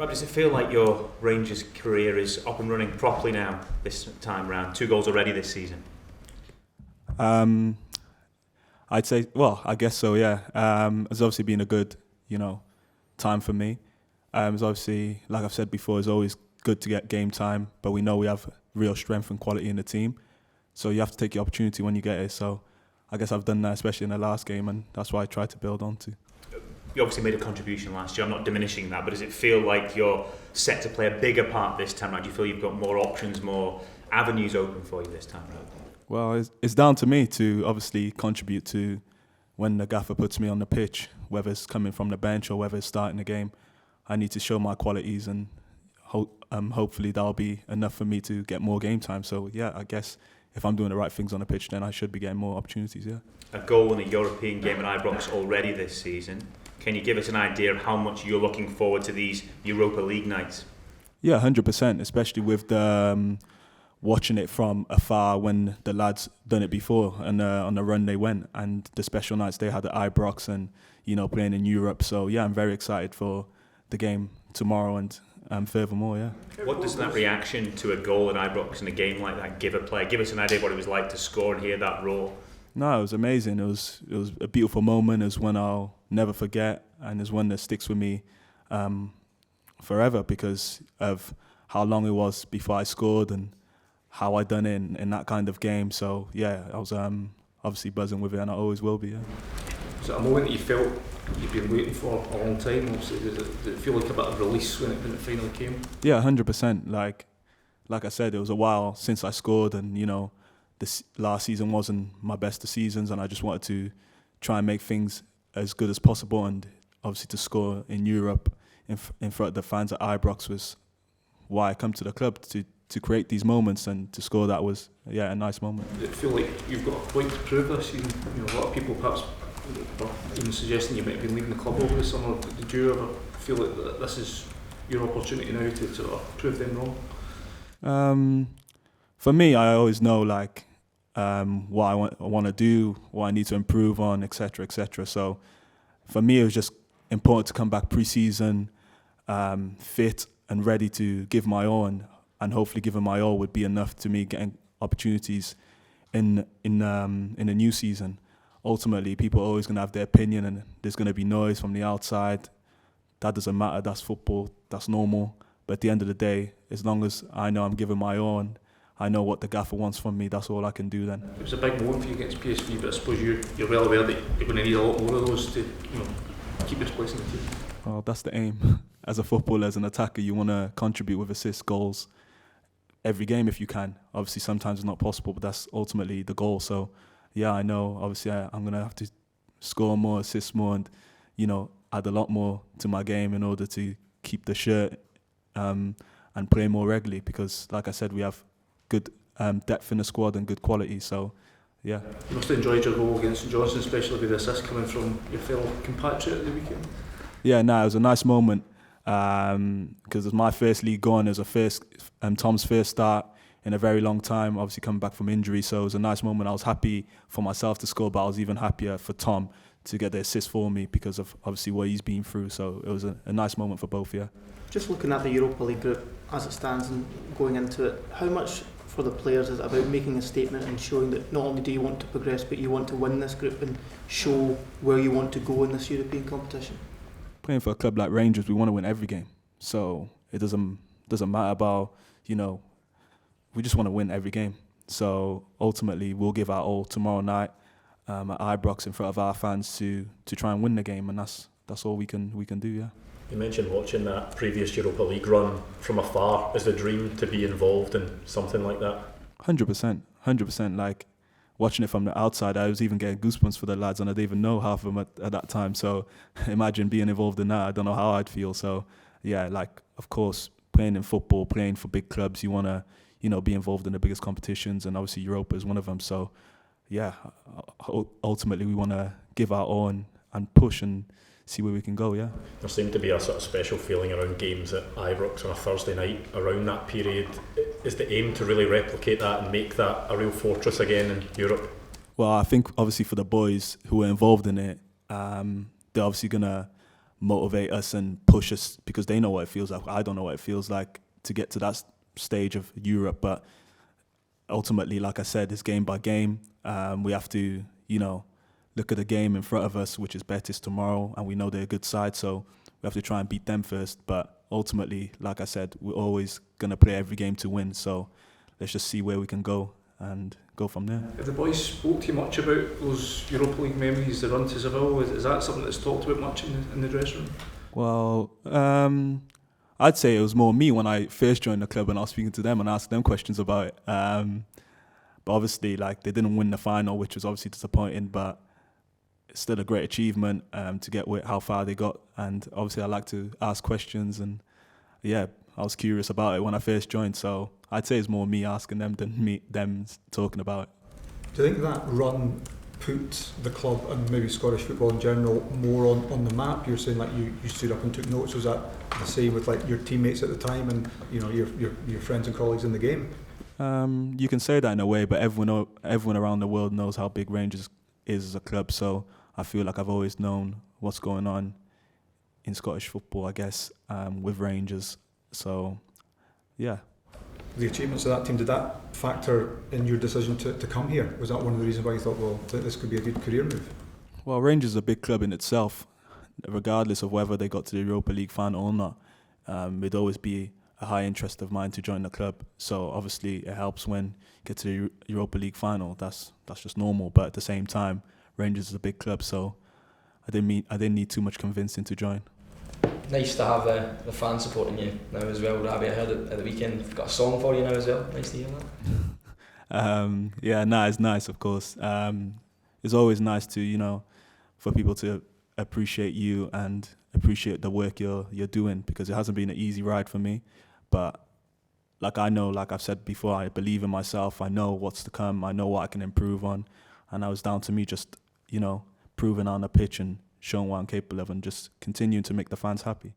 Rob, does it feel like your Rangers career is up and running properly now this time round? 2 goals already this season. I'd say, well, I guess so, yeah. It's obviously been a good, time for me. It's obviously, like I've said before, it's always good to get game time, but we know we have real strength and quality in the team. So you have to take the opportunity when you get it. So I guess I've done that, especially in the last game, and that's what I try to build on to. You obviously made a contribution last year. I'm not diminishing that, but does it feel like you're set to play a bigger part this time around? Do you feel you've got more options, more avenues open for you this time around? Well, it's down to me to obviously contribute to when the gaffer puts me on the pitch, whether it's coming from the bench or whether it's starting the game. I need to show my qualities, and hopefully that'll be enough for me to get more game time. So yeah, I guess if I'm doing the right things on the pitch, then I should be getting more opportunities, yeah. A goal in a European game at Ibrox already this season. Can you give us an idea of how much you're looking forward to these Europa League nights? Yeah, 100%, especially with the watching it from afar when the lads done it before and on the run they went, and the special nights they had at Ibrox and, playing in Europe. So yeah, I'm very excited for the game tomorrow and furthermore, yeah. What does that reaction to a goal at Ibrox in a game like that give a player? Give us an idea of what it was like to score and hear that roar. No, it was amazing. It was a beautiful moment. It was one I'll never forget, and it's one that sticks with me forever because of how long it was before I scored and how I done it in that kind of game. So yeah, I was obviously buzzing with it, and I always will be. Yeah. Was it a moment that you felt you've been waiting for a long time? Obviously, did it feel like a bit of release when it finally came? Yeah, 100%. Like I said, it was a while since I scored, and this last season wasn't my best of seasons, and I just wanted to try and make things as good as possible, and obviously to score in Europe in front of the fans at Ibrox was why I come to the club, to create these moments, and to score that was, yeah, a nice moment. Does it feel like you've got a point to prove this season? A lot of people perhaps were even suggesting you might have been leaving the club over the summer. Did you ever feel like this is your opportunity now to sort of prove them wrong? For me, I always know what I want to do, what I need to improve on, etc., etc. So for me, it was just important to come back pre-season, fit and ready to give my all, and hopefully giving my all would be enough to me getting opportunities in the new season. Ultimately, people are always going to have their opinion, and there's going to be noise from the outside. That doesn't matter. That's football. That's normal. But at the end of the day, as long as I know I'm giving my all, and I know what the gaffer wants from me, that's all I can do then. It was a big moment for you against PSV, but I suppose you're well aware that you're going to need a lot more of those to keep your place in the team. Well, that's the aim. As a footballer, as an attacker, you want to contribute with assists, goals, every game if you can. Obviously, sometimes it's not possible, but that's ultimately the goal. So, yeah, I know, obviously, I'm going to have to score more, assist more, and, add a lot more to my game in order to keep the shirt and play more regularly because, like I said, we have good depth in the squad and good quality. So, yeah. You must have enjoyed your goal against St Johnstone, especially with the assist coming from your fellow compatriot at the weekend. Yeah, it was a nice moment because it was my first league going. It was Tom's first start in a very long time, obviously coming back from injury. So it was a nice moment. I was happy for myself to score, but I was even happier for Tom to get the assist for me because of obviously what he's been through. So it was a nice moment for both, yeah. Just looking at the Europa League group as it stands and going into it, how much for the players is it about making a statement and showing that not only do you want to progress, but you want to win this group and show where you want to go in this European competition? Playing for a club like Rangers, we want to win every game. So it doesn't matter about, we just want to win every game. So ultimately, we'll give our all tomorrow night at Ibrox in front of our fans to try and win the game, and that's all we can do, yeah. You mentioned watching that previous Europa League run from afar. Is the dream to be involved in something like that? 100%. Like watching it from the outside, I was even getting goosebumps for the lads, and I didn't even know half of them at that time. So imagine being involved in that. I don't know how I'd feel. So yeah, of course, playing in football, playing for big clubs, you want to, be involved in the biggest competitions, and obviously Europa is one of them. So yeah, ultimately we want to give our all and push and see where we can go, yeah. There seemed to be a sort of special feeling around games at Ibrox on a Thursday night around that period. Is the aim to really replicate that and make that a real fortress again in Europe? Well, I think obviously for the boys who were involved in it, they're obviously going to motivate us and push us, because they know what it feels like. I don't know what it feels like to get to that stage of Europe, but ultimately, like I said, it's game by game. We have to, look at the game in front of us, which is Betis tomorrow, and we know they're a good side, so we have to try and beat them first. But ultimately, like I said, we're always going to play every game to win, so let's just see where we can go and go from there. Have the boys spoke to you much about those Europa League memories, the run to Seville? Is that something that's talked about much in the dressing room? Well, I'd say it was more me when I first joined the club, and I was speaking to them and asked them questions about it. But obviously, they didn't win the final, which was obviously disappointing, but it's still a great achievement to get how far they got. And obviously, I like to ask questions, and I was curious about it when I first joined. So I'd say it's more me asking them than them talking about it. Do you think that run put the club and maybe Scottish football in general more on the map? You're saying you stood up and took notes. Was that the same with your teammates at the time and your friends and colleagues in the game? You can say that in a way, but everyone around the world knows how big Rangers is as a club. So I feel like I've always known what's going on in Scottish football, I guess, with Rangers. So, yeah. The achievements of that team, did that factor in your decision to come here? Was that one of the reasons why you thought, well, this could be a good career move? Well, Rangers is a big club in itself, regardless of whether they got to the Europa League final or not. It'd always be a high interest of mine to join the club. So obviously it helps when you get to the Europa League final. That's just normal. But at the same time, Rangers is a big club, so I didn't need too much convincing to join. Nice to have the fans supporting you now as well, Rabbi. I heard at the weekend you've got a song for you now as well. Nice to hear that. It's nice, of course. It's always nice to, for people to appreciate you and appreciate the work you're doing, because it hasn't been an easy ride for me. But like I've said before, I believe in myself. I know what's to come. I know what I can improve on. And now it's down to me just, proving on the pitch and showing what I'm capable of and just continuing to make the fans happy.